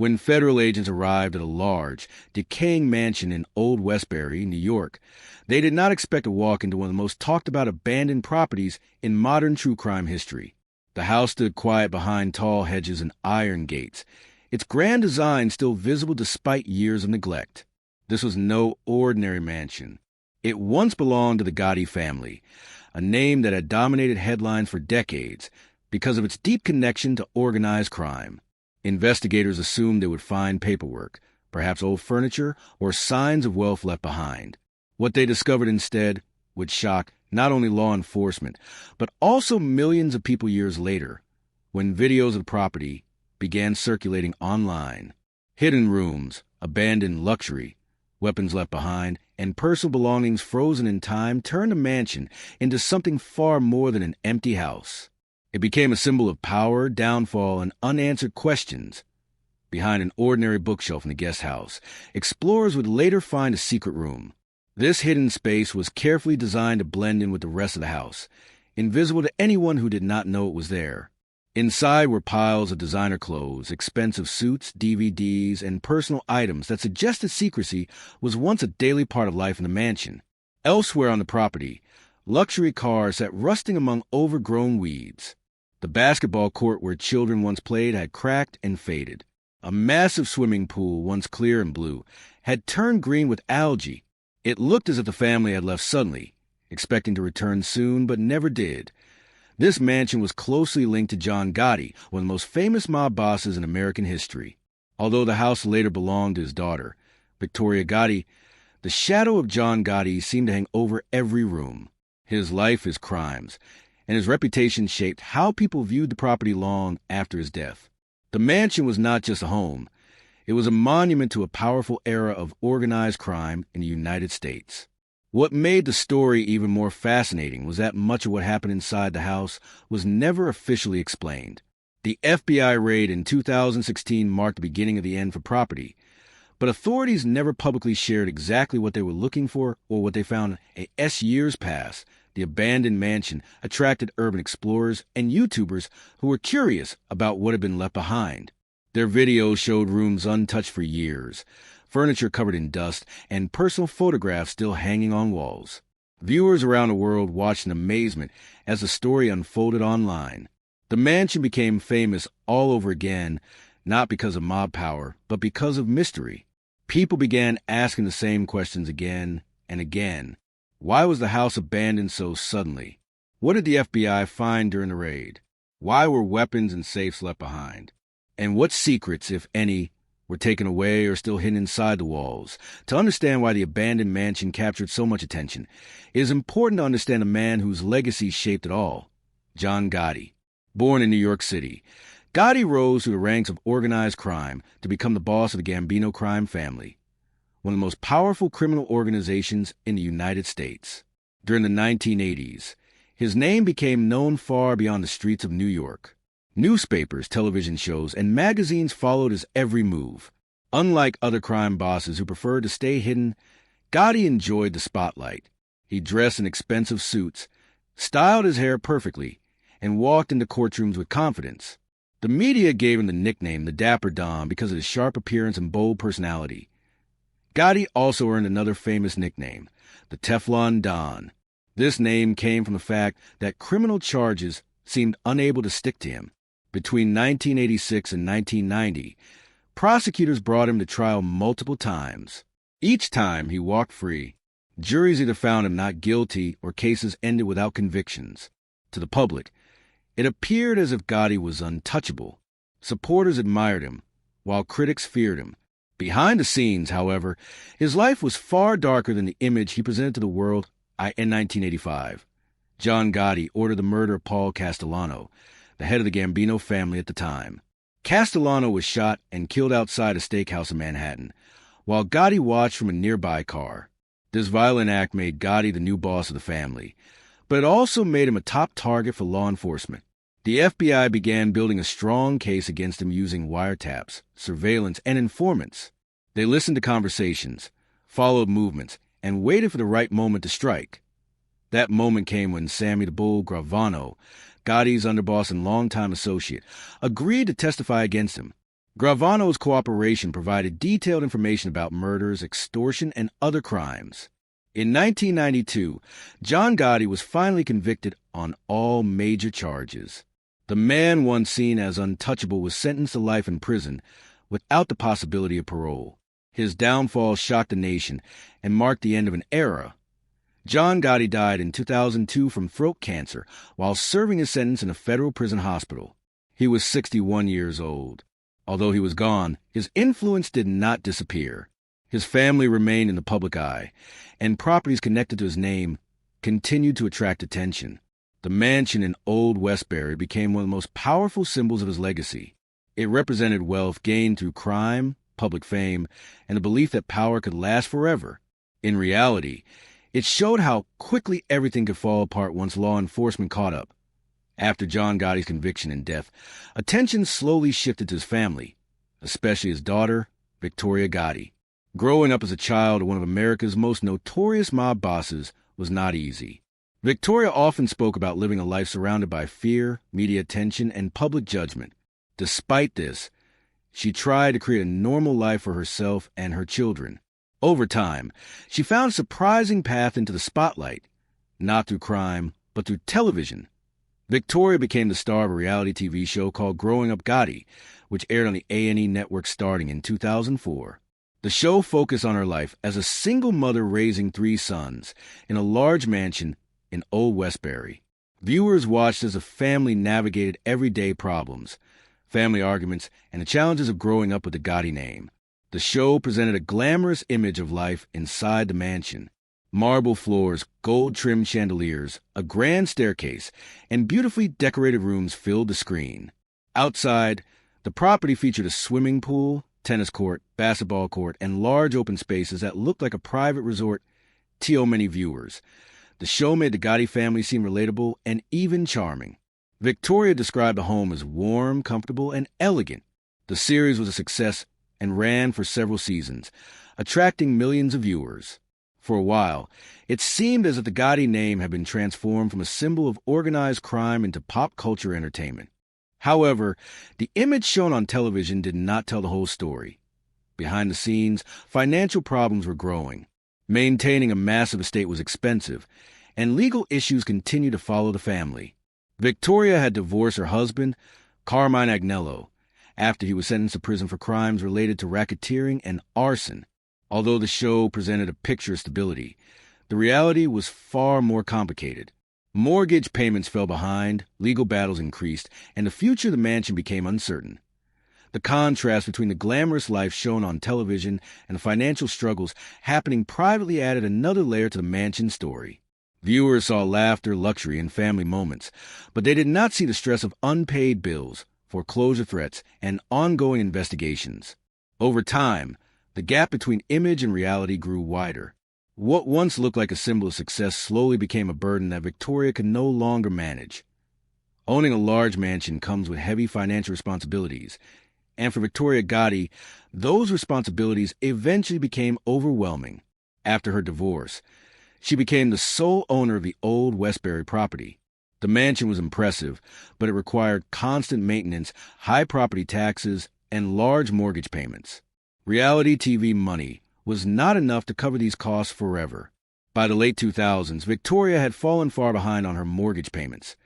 When federal agents arrived at a large, decaying mansion in Old Westbury, New York, they did not expect to walk into one of the most talked-about abandoned properties in modern true crime history. The house stood quiet behind tall hedges and iron gates, its grand design still visible despite years of neglect. This was no ordinary mansion. It once belonged to the Gotti family, a name that had dominated headlines for decades because of its deep connection to organized crime. Investigators assumed they would find paperwork, perhaps old furniture or signs of wealth left behind. What they discovered instead would shock not only law enforcement, but also millions of people years later, when videos of the property began circulating online. Hidden rooms, abandoned luxury, weapons left behind, and personal belongings frozen in time turned the mansion into something far more than an empty house. It became a symbol of power, downfall, and unanswered questions. Behind an ordinary bookshelf in the guest house, explorers would later find a secret room. This hidden space was carefully designed to blend in with the rest of the house, invisible to anyone who did not know it was there. Inside were piles of designer clothes, expensive suits, DVDs, and personal items that suggested secrecy was once a daily part of life in the mansion. Elsewhere on the property, luxury cars sat rusting among overgrown weeds. The basketball court where children once played had cracked and faded. A massive swimming pool, once clear and blue, had turned green with algae. It looked as if the family had left suddenly, expecting to return soon, but never did. This mansion was closely linked to John Gotti, one of the most famous mob bosses in American history. Although the house later belonged to his daughter, Victoria Gotti, the shadow of John Gotti seemed to hang over every room. His life, his crimes, and his reputation shaped how people viewed the property long after his death. The mansion was not just a home. It was a monument to a powerful era of organized crime in the United States. What made the story even more fascinating was that much of what happened inside the house was never officially explained. The FBI raid in 2016 marked the beginning of the end for property, but authorities never publicly shared exactly what they were looking for or what they found. As years passed, the abandoned mansion attracted urban explorers and YouTubers who were curious about what had been left behind. Their videos showed rooms untouched for years, furniture covered in dust, and personal photographs still hanging on walls. Viewers around the world watched in amazement as the story unfolded online. The mansion became famous all over again, not because of mob power, but because of mystery. People began asking the same questions again and again. Why was the house abandoned so suddenly? What did the FBI find during the raid? Why were weapons and safes left behind? And what secrets, if any, were taken away or still hidden inside the walls? To understand why the abandoned mansion captured so much attention, it is important to understand a man whose legacy shaped it all, John Gotti. Born in New York City, Gotti rose through the ranks of organized crime to become the boss of the Gambino crime family, one of the most powerful criminal organizations in the United States. During the 1980s, his name became known far beyond the streets of New York. Newspapers, television shows, and magazines followed his every move. Unlike other crime bosses who preferred to stay hidden, Gotti enjoyed the spotlight. He dressed in expensive suits, styled his hair perfectly, and walked into courtrooms with confidence. The media gave him the nickname the Dapper Don because of his sharp appearance and bold personality. Gotti also earned another famous nickname, the Teflon Don. This name came from the fact that criminal charges seemed unable to stick to him. Between 1986 and 1990, prosecutors brought him to trial multiple times. Each time he walked free. Juries either found him not guilty or cases ended without convictions. To the public, it appeared as if Gotti was untouchable. Supporters admired him, while critics feared him. Behind the scenes, however, his life was far darker than the image he presented to the world in 1985. John Gotti ordered the murder of Paul Castellano, the head of the Gambino family at the time. Castellano was shot and killed outside a steakhouse in Manhattan, while Gotti watched from a nearby car. This violent act made Gotti the new boss of the family, but it also made him a top target for law enforcement. The FBI began building a strong case against him using wiretaps, surveillance, and informants. They listened to conversations, followed movements, and waited for the right moment to strike. That moment came when Sammy the Bull Gravano, Gotti's underboss and longtime associate, agreed to testify against him. Gravano's cooperation provided detailed information about murders, extortion, and other crimes. In 1992, John Gotti was finally convicted on all major charges. The man once seen as untouchable was sentenced to life in prison without the possibility of parole. His downfall shocked the nation and marked the end of an era. John Gotti died in 2002 from throat cancer while serving his sentence in a federal prison hospital. He was 61 years old. Although he was gone, his influence did not disappear. His family remained in the public eye, and properties connected to his name continued to attract attention. The mansion in Old Westbury became one of the most powerful symbols of his legacy. It represented wealth gained through crime, public fame, and the belief that power could last forever. In reality, it showed how quickly everything could fall apart once law enforcement caught up. After John Gotti's conviction and death, attention slowly shifted to his family, especially his daughter, Victoria Gotti. Growing up as a child of one of America's most notorious mob bosses was not easy. Victoria often spoke about living a life surrounded by fear, media attention, and public judgment. Despite this, she tried to create a normal life for herself and her children. Over time, she found a surprising path into the spotlight, not through crime, but through television. Victoria became the star of a reality TV show called Growing Up Gotti, which aired on the A&E network starting in 2004. The show focused on her life as a single mother raising 3 sons in a large mansion in Old Westbury. Viewers watched as the family navigated everyday problems, family arguments, and the challenges of growing up with the Gotti name. The show presented a glamorous image of life inside the mansion. Marble floors, gold-trimmed chandeliers, a grand staircase, and beautifully decorated rooms filled the screen. Outside, the property featured a swimming pool, tennis court, basketball court, and large open spaces that looked like a private resort to many viewers. The show made the Gotti family seem relatable and even charming. Victoria described the home as warm, comfortable, and elegant. The series was a success and ran for several seasons, attracting millions of viewers. For a while, it seemed as if the Gotti name had been transformed from a symbol of organized crime into pop culture entertainment. However, the image shown on television did not tell the whole story. Behind the scenes, financial problems were growing. Maintaining a massive estate was expensive, and legal issues continued to follow the family. Victoria had divorced her husband, Carmine Agnello, after he was sentenced to prison for crimes related to racketeering and arson. Although the show presented a picture of stability, the reality was far more complicated. Mortgage payments fell behind, legal battles increased, and the future of the mansion became uncertain. The contrast between the glamorous life shown on television and the financial struggles happening privately added another layer to the mansion story. Viewers saw laughter, luxury, and family moments, but they did not see the stress of unpaid bills, foreclosure threats, and ongoing investigations. Over time, the gap between image and reality grew wider. What once looked like a symbol of success slowly became a burden that Victoria could no longer manage. Owning a large mansion comes with heavy financial responsibilities, and for Victoria Gotti, those responsibilities eventually became overwhelming. After her divorce, she became the sole owner of the Old Westbury property. The mansion was impressive, but it required constant maintenance, high property taxes, and large mortgage payments. Reality TV money was not enough to cover these costs forever. By the late 2000s, Victoria had fallen far behind on her mortgage payments.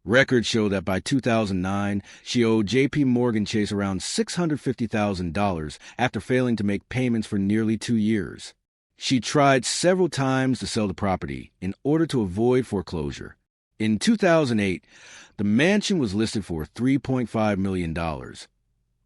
Records show that by 2009, she owed J.P. Morgan Chase around $650,000 after failing to make payments for nearly 2 years. She tried several times to sell the property in order to avoid foreclosure. In 2008, the mansion was listed for $3.5 million,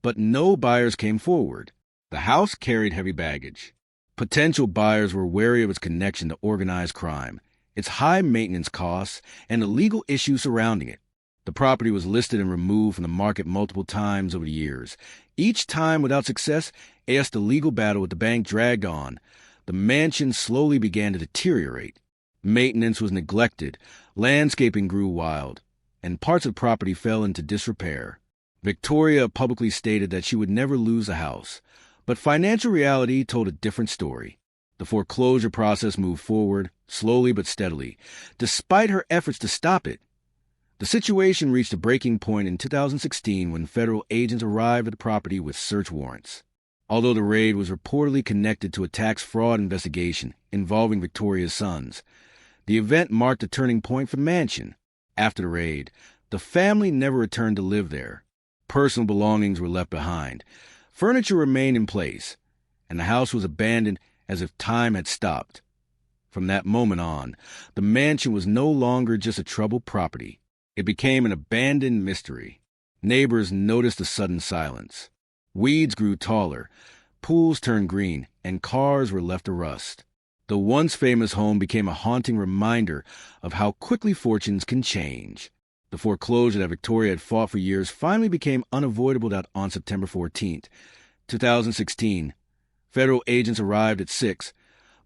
but no buyers came forward. The house carried heavy baggage. Potential buyers were wary of its connection to organized crime, its high maintenance costs, and the legal issues surrounding it. The property was listed and removed from the market multiple times over the years. Each time without success, as the legal battle with the bank dragged on, the mansion slowly began to deteriorate. Maintenance was neglected, landscaping grew wild, and parts of the property fell into disrepair. Victoria publicly stated that she would never lose the house, but financial reality told a different story. The foreclosure process moved forward, slowly but steadily, despite her efforts to stop it. The situation reached a breaking point in 2016 when federal agents arrived at the property with search warrants. Although the raid was reportedly connected to a tax fraud investigation involving Victoria's sons, the event marked a turning point for the mansion. After the raid, the family never returned to live there. Personal belongings were left behind. Furniture remained in place, and the house was abandoned as if time had stopped. From that moment on, the mansion was no longer just a troubled property. It became an abandoned mystery. Neighbors noticed the sudden silence. Weeds grew taller, pools turned green, and cars were left to rust. The once famous home became a haunting reminder of how quickly fortunes can change. The foreclosure that Victoria had fought for years finally became unavoidable on September 14, 2016. Federal agents arrived at 6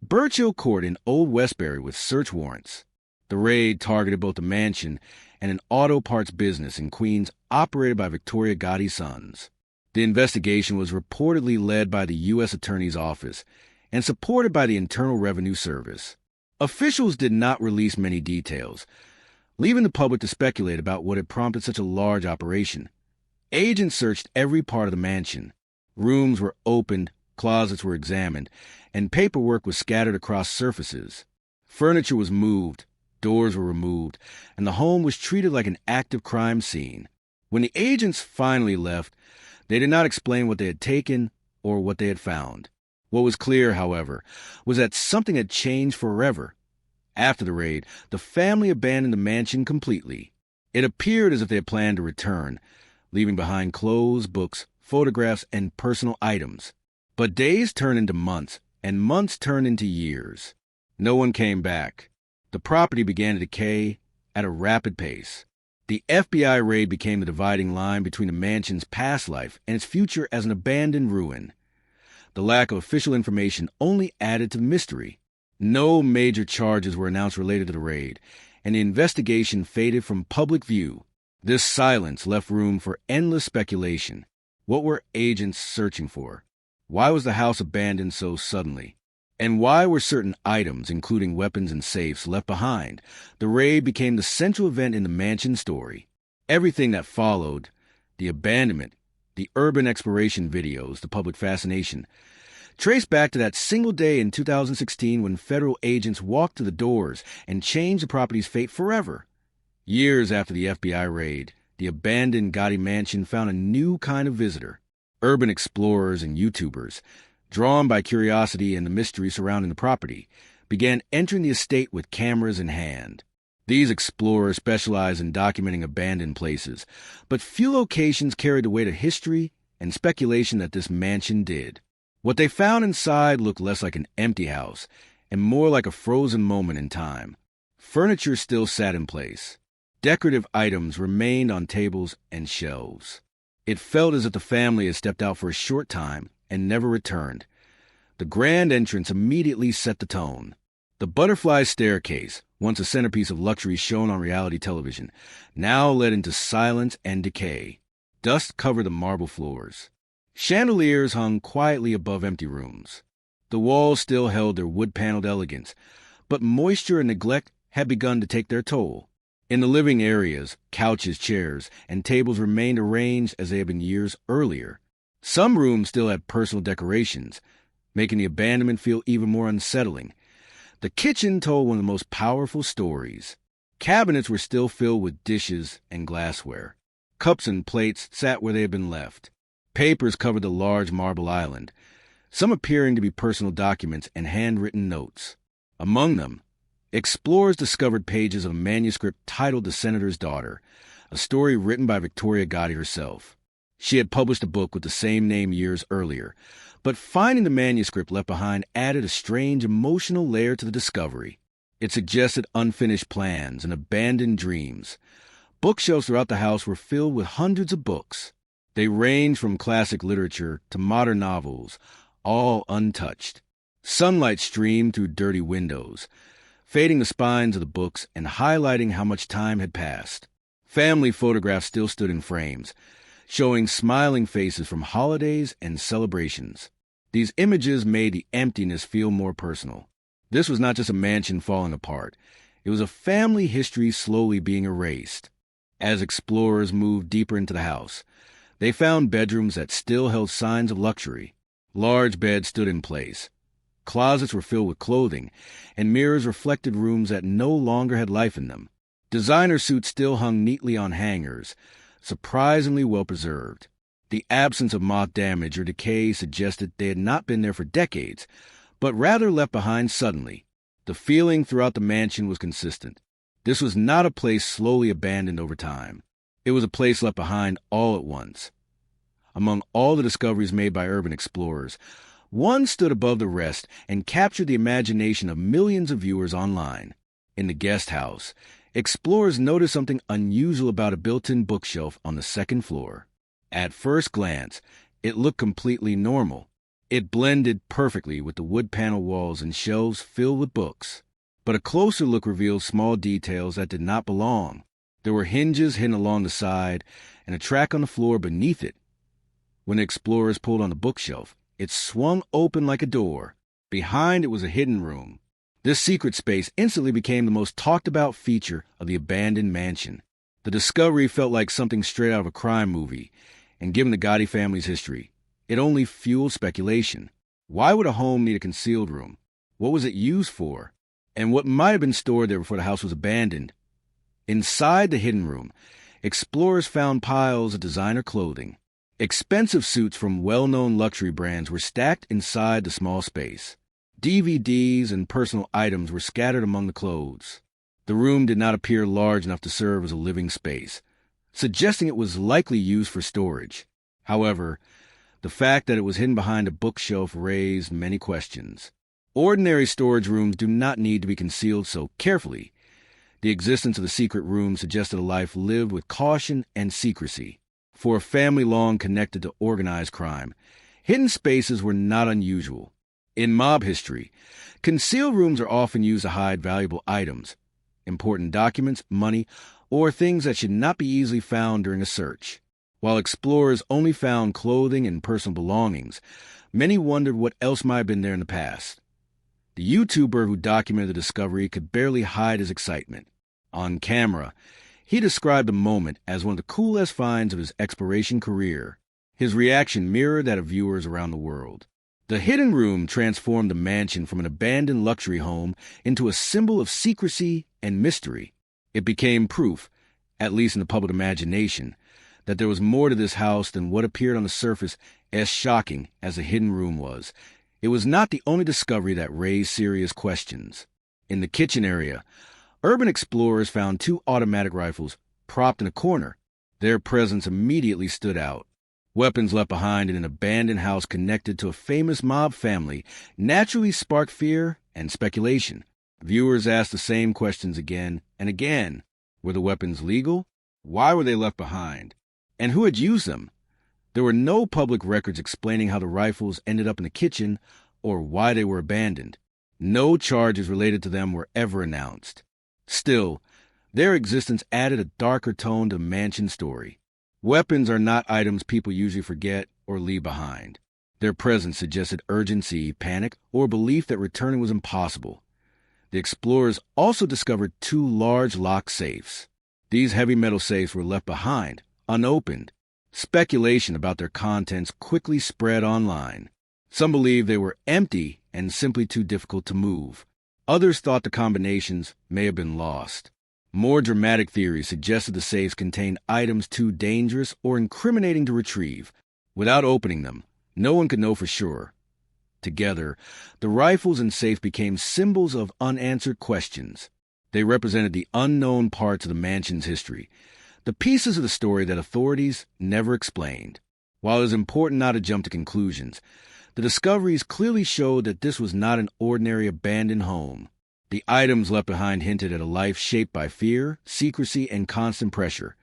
Birchill Court in Old Westbury with search warrants. The raid targeted both the mansion and an auto parts business in Queens operated by Victoria Gotti's sons. The investigation was reportedly led by the U.S. Attorney's Office and supported by the Internal Revenue Service. Officials did not release many details, leaving the public to speculate about what had prompted such a large operation. Agents searched every part of the mansion. Rooms were opened, closets were examined, and paperwork was scattered across surfaces. Furniture was moved, doors were removed, and the home was treated like an active crime scene. When the agents finally left, they did not explain what they had taken or what they had found. What was clear, however, was that something had changed forever. After the raid, the family abandoned the mansion completely. It appeared as if they had planned to return, leaving behind clothes, books, photographs, and personal items. But days turned into months, and months turned into years. No one came back. The property began to decay at a rapid pace. The FBI raid became the dividing line between the mansion's past life and its future as an abandoned ruin. The lack of official information only added to the mystery. No major charges were announced related to the raid, and the investigation faded from public view. This silence left room for endless speculation. What were agents searching for? Why was the house abandoned so suddenly? And why were certain items, including weapons and safes, left behind? The raid became the central event in the mansion story. Everything that followed, the abandonment, the urban exploration videos, the public fascination, traced back to that single day in 2016 when federal agents walked to the doors and changed the property's fate forever. Years after the FBI raid, the abandoned Gotti mansion found a new kind of visitor. Urban explorers and YouTubers, drawn by curiosity and the mystery surrounding the property, began entering the estate with cameras in hand. These explorers specialized in documenting abandoned places, but few locations carried the weight of history and speculation that this mansion did. What they found inside looked less like an empty house and more like a frozen moment in time. Furniture still sat in place. Decorative items remained on tables and shelves. It felt as if the family had stepped out for a short time and never returned. The grand entrance immediately set the tone. The butterfly staircase, once a centerpiece of luxury shown on reality television, now led into silence and decay. Dust covered the marble floors. Chandeliers hung quietly above empty rooms. The walls still held their wood-paneled elegance, but moisture and neglect had begun to take their toll. In the living areas, couches, chairs, and tables remained arranged as they had been years earlier. Some rooms still had personal decorations, making the abandonment feel even more unsettling. The kitchen told one of the most powerful stories. Cabinets were still filled with dishes and glassware. Cups and plates sat where they had been left. Papers covered the large marble island, some appearing to be personal documents and handwritten notes. Among them, explorers discovered pages of a manuscript titled The Senator's Daughter, a story written by Victoria Gotti herself. She had published a book with the same name years earlier, but finding the manuscript left behind added a strange emotional layer to the discovery. It suggested unfinished plans and abandoned dreams. Bookshelves throughout the house were filled with hundreds of books. They ranged from classic literature to modern novels, all untouched. Sunlight streamed through dirty windows, fading the spines of the books and highlighting how much time had passed. Family photographs still stood in frames, showing smiling faces from holidays and celebrations. These images made the emptiness feel more personal. This was not just a mansion falling apart. It was a family history slowly being erased. As explorers moved deeper into the house, they found bedrooms that still held signs of luxury. Large beds stood in place. Closets were filled with clothing, and mirrors reflected rooms that no longer had life in them. Designer suits still hung neatly on hangers, surprisingly well preserved. The absence of moth damage or decay suggested they had not been there for decades, but rather left behind suddenly. The feeling throughout the mansion was consistent. This was not a place slowly abandoned over time. It was a place left behind all at once. Among all the discoveries made by urban explorers, one stood above the rest and captured the imagination of millions of viewers online. In the guest house, explorers noticed something unusual about a built-in bookshelf on the second floor. At first glance, it looked completely normal. It blended perfectly with the wood panel walls and shelves filled with books. But a closer look revealed small details that did not belong. There were hinges hidden along the side and a track on the floor beneath it. When the explorers pulled on the bookshelf, it swung open like a door. Behind it was a hidden room. This secret space instantly became the most talked-about feature of the abandoned mansion. The discovery felt like something straight out of a crime movie, and given the Gotti family's history, it only fueled speculation. Why would a home need a concealed room? What was it used for? And what might have been stored there before the house was abandoned? Inside the hidden room, explorers found piles of designer clothing. Expensive suits from well-known luxury brands were stacked inside the small space. DVDs and personal items were scattered among the clothes. The room did not appear large enough to serve as a living space, suggesting it was likely used for storage. However, the fact that it was hidden behind a bookshelf raised many questions. Ordinary storage rooms do not need to be concealed so carefully. The existence of the secret room suggested a life lived with caution and secrecy. For a family long connected to organized crime, hidden spaces were not unusual. In mob history, concealed rooms are often used to hide valuable items, important documents, money, or things that should not be easily found during a search. While explorers only found clothing and personal belongings, many wondered what else might have been there in the past. The YouTuber who documented the discovery could barely hide his excitement. On camera, he described the moment as one of the coolest finds of his exploration career. His reaction mirrored that of viewers around the world. The hidden room transformed the mansion from an abandoned luxury home into a symbol of secrecy and mystery. It became proof, at least in the public imagination, that there was more to this house than what appeared on the surface as shocking as the hidden room was. It was not the only discovery that raised serious questions. In the kitchen area, urban explorers found 2 automatic rifles propped in a corner. Their presence immediately stood out. Weapons left behind in an abandoned house connected to a famous mob family naturally sparked fear and speculation. Viewers asked the same questions again and again. Were the weapons legal? Why were they left behind? And who had used them? There were no public records explaining how the rifles ended up in the kitchen or why they were abandoned. No charges related to them were ever announced. Still, their existence added a darker tone to the mansion story. Weapons are not items people usually forget or leave behind. Their presence suggested urgency, panic, or belief that returning was impossible. The explorers also discovered 2 large locked safes. These heavy metal safes were left behind, unopened. Speculation about their contents quickly spread online. Some believed they were empty and simply too difficult to move. Others thought the combinations may have been lost. More dramatic theories suggested the safes contained items too dangerous or incriminating to retrieve. Without opening them, no one could know for sure. Together, the rifles and safe became symbols of unanswered questions. They represented the unknown parts of the mansion's history, the pieces of the story that authorities never explained. While it is important not to jump to conclusions, the discoveries clearly showed that this was not an ordinary abandoned home. The items left behind hinted at a life shaped by fear, secrecy, and constant pressure.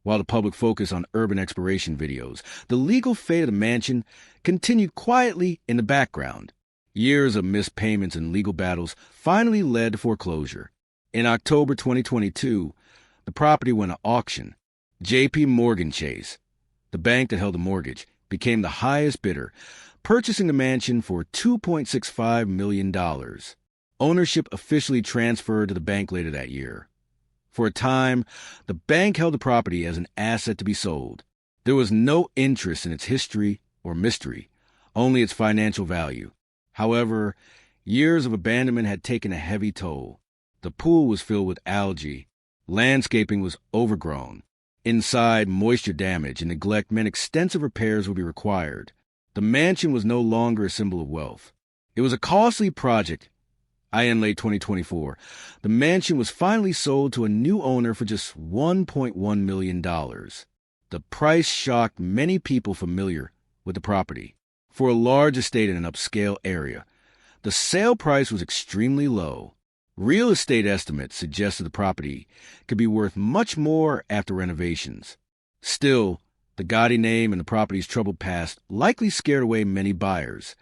While the public focused on urban exploration videos, the legal fate of the mansion continued quietly in the background. Years of missed payments and legal battles finally led to foreclosure. In October 2022, the property went to auction. J.P. Morgan Chase, the bank that held the mortgage, became the highest bidder, purchasing the mansion for $2.65 million. Ownership officially transferred to the bank later that year. For a time, the bank held the property as an asset to be sold. There was no interest in its history or mystery, only its financial value. However, years of abandonment had taken a heavy toll. The pool was filled with algae. Landscaping was overgrown. Inside, moisture damage and neglect meant extensive repairs would be required. The mansion was no longer a symbol of wealth. It was a costly project. In late 2024, the mansion was finally sold to a new owner for just $1.1 million. The price shocked many people familiar with the property. For a large estate in an upscale area, the sale price was extremely low. Real estate estimates suggested the property could be worth much more after renovations. Still, the Gotti name and the property's troubled past likely scared away many buyers.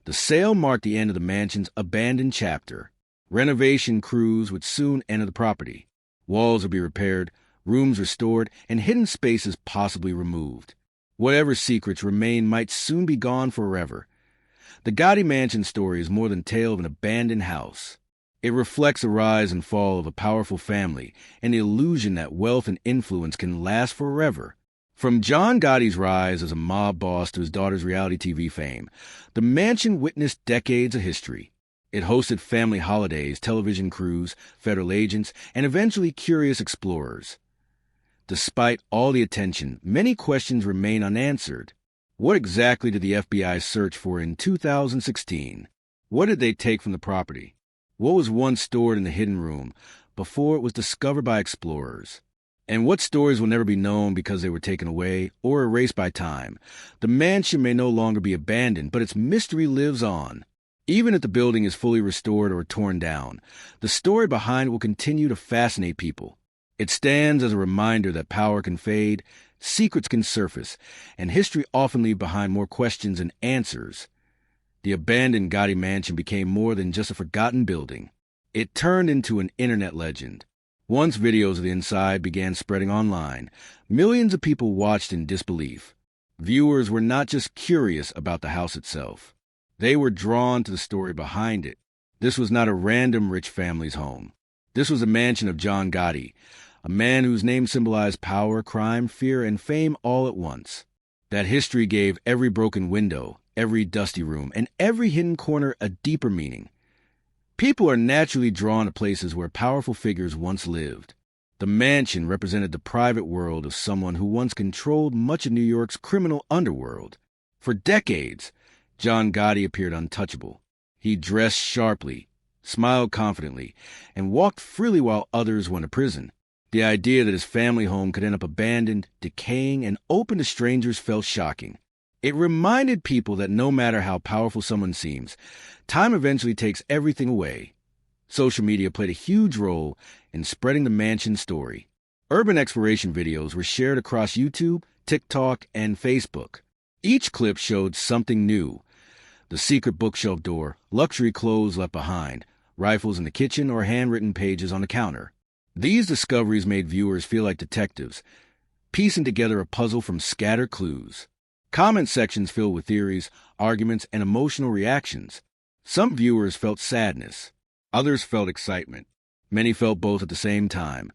The sale marked the end of the mansion's abandoned chapter. Renovation crews would soon enter the property. Walls would be repaired, rooms restored, and hidden spaces possibly removed. Whatever secrets remained might soon be gone forever. The Gotti mansion story is more than a tale of an abandoned house. It reflects the rise and fall of a powerful family and the illusion that wealth and influence can last forever. From John Gotti's rise as a mob boss to his daughter's reality TV fame, the mansion witnessed decades of history. It hosted family holidays, television crews, federal agents, and eventually curious explorers. Despite all the attention, many questions remain unanswered. What exactly did the FBI search for in 2016? What did they take from the property? What was once stored in the hidden room before it was discovered by explorers? And what stories will never be known because they were taken away or erased by time? The mansion may no longer be abandoned, but its mystery lives on. Even if the building is fully restored or torn down, the story behind it will continue to fascinate people. It stands as a reminder that power can fade, secrets can surface, and history often leaves behind more questions than answers. The abandoned Gotti mansion became more than just a forgotten building. It turned into an internet legend. Once videos of the inside began spreading online, millions of people watched in disbelief. Viewers were not just curious about the house itself. They were drawn to the story behind it. This was not a random rich family's home. This was a mansion of John Gotti, a man whose name symbolized power, crime, fear, and fame all at once. That history gave every broken window, every dusty room, and every hidden corner a deeper meaning. People are naturally drawn to places where powerful figures once lived. The mansion represented the private world of someone who once controlled much of New York's criminal underworld. For decades, John Gotti appeared untouchable. He dressed sharply, smiled confidently, and walked freely while others went to prison. The idea that his family home could end up abandoned, decaying, and open to strangers felt shocking. It reminded people that no matter how powerful someone seems, time eventually takes everything away. Social media played a huge role in spreading the mansion story. Urban exploration videos were shared across YouTube, TikTok, and Facebook. Each clip showed something new. The secret bookshelf door, luxury clothes left behind, rifles in the kitchen, or handwritten pages on the counter. These discoveries made viewers feel like detectives, piecing together a puzzle from scattered clues. Comment sections filled with theories, arguments, and emotional reactions. Some viewers felt sadness. Others felt excitement. Many felt both at the same time.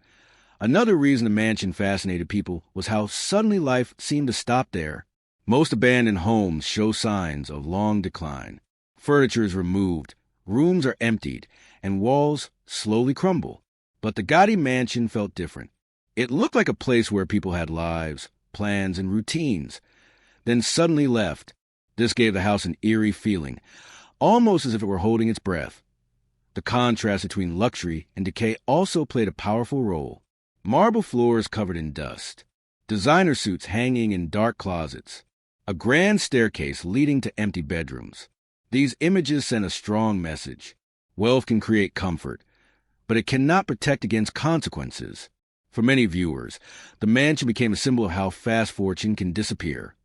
Another reason the mansion fascinated people was how suddenly life seemed to stop there. Most abandoned homes show signs of long decline. Furniture is removed, rooms are emptied, and walls slowly crumble. But the Gotti mansion felt different. It looked like a place where people had lives, plans, and routines, then suddenly left. This gave the house an eerie feeling, almost as if it were holding its breath. The contrast between luxury and decay also played a powerful role. Marble floors covered in dust, designer suits hanging in dark closets, a grand staircase leading to empty bedrooms. These images sent a strong message. Wealth can create comfort, but it cannot protect against consequences. For many viewers, the mansion became a symbol of how fast fortune can disappear.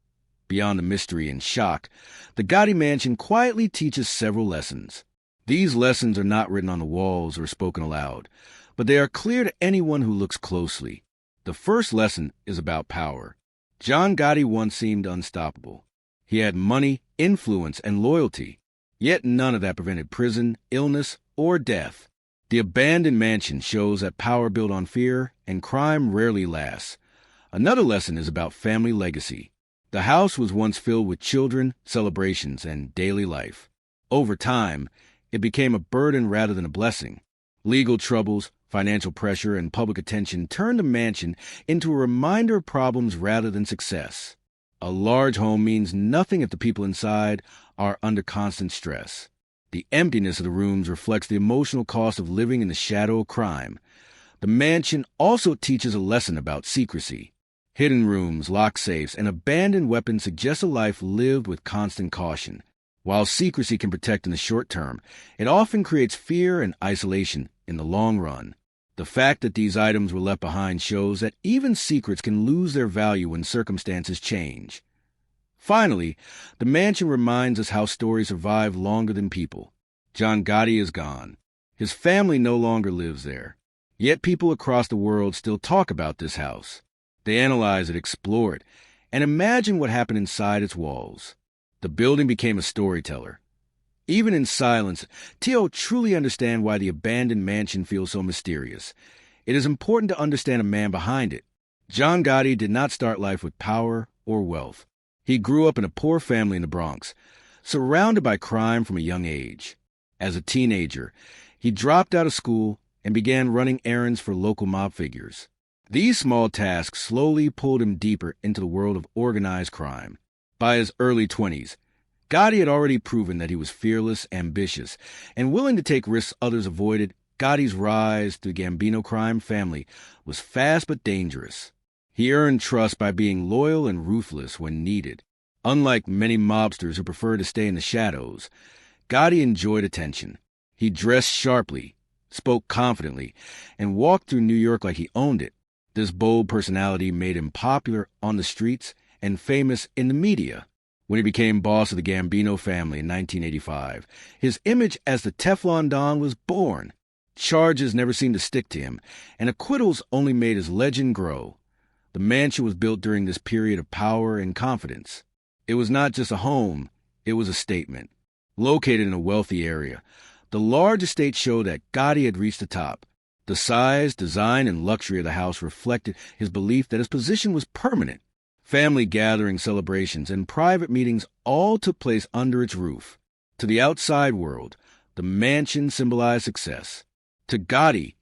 Beyond the mystery and shock, the Gotti mansion quietly teaches several lessons. These lessons are not written on the walls or spoken aloud, but they are clear to anyone who looks closely. The first lesson is about power. John Gotti once seemed unstoppable. He had money, influence, and loyalty, yet none of that prevented prison, illness, or death. The abandoned mansion shows that power built on fear and crime rarely lasts. Another lesson is about family legacy. The house was once filled with children, celebrations, and daily life. Over time, it became a burden rather than a blessing. Legal troubles, financial pressure, and public attention turned the mansion into a reminder of problems rather than success. A large home means nothing if the people inside are under constant stress. The emptiness of the rooms reflects the emotional cost of living in the shadow of crime. The mansion also teaches a lesson about secrecy. Hidden rooms, locked safes, and abandoned weapons suggest a life lived with constant caution. While secrecy can protect in the short term, it often creates fear and isolation in the long run. The fact that these items were left behind shows that even secrets can lose their value when circumstances change. Finally, the mansion reminds us how stories survive longer than people. John Gotti is gone. His family no longer lives there. Yet people across the world still talk about this house. They analyze it, explore it, and imagine what happened inside its walls. The building became a storyteller. Even in silence, Tio truly understands why the abandoned mansion feels so mysterious. It is important to understand a man behind it. John Gotti did not start life with power or wealth. He grew up in a poor family in the Bronx, surrounded by crime from a young age. As a teenager, he dropped out of school and began running errands for local mob figures. These small tasks slowly pulled him deeper into the world of organized crime. By his early 20s, Gotti had already proven that he was fearless, ambitious, and willing to take risks others avoided. Gotti's rise to the Gambino crime family was fast but dangerous. He earned trust by being loyal and ruthless when needed. Unlike many mobsters who prefer to stay in the shadows, Gotti enjoyed attention. He dressed sharply, spoke confidently, and walked through New York like he owned it. This bold personality made him popular on the streets and famous in the media. When he became boss of the Gambino family in 1985, his image as the Teflon Don was born. Charges never seemed to stick to him, and acquittals only made his legend grow. The mansion was built during this period of power and confidence. It was not just a home, it was a statement. Located in a wealthy area, the large estate showed that Gotti had reached the top. The size, design, and luxury of the house reflected his belief that his position was permanent. Family gatherings, celebrations, and private meetings all took place under its roof. To the outside world, the mansion symbolized success. To Gotti,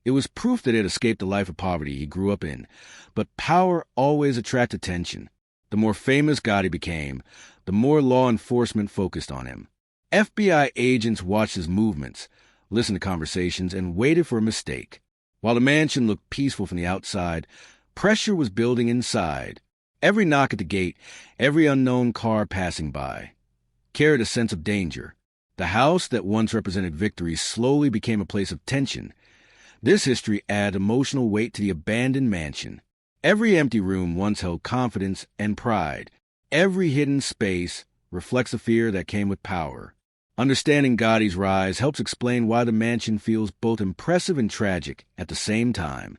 it was proof that he had escaped the life of poverty he grew up in. But power always attracted attention. The more famous Gotti became, the more law enforcement focused on him. FBI agents watched his movements, listened to conversations, and waited for a mistake. While the mansion looked peaceful from the outside, pressure was building inside. Every knock at the gate, every unknown car passing by, carried a sense of danger. The house that once represented victory slowly became a place of tension. This history added emotional weight to the abandoned mansion. Every empty room once held confidence and pride. Every hidden space reflects the fear that came with power. Understanding Gotti's rise helps explain why the mansion feels both impressive and tragic at the same time.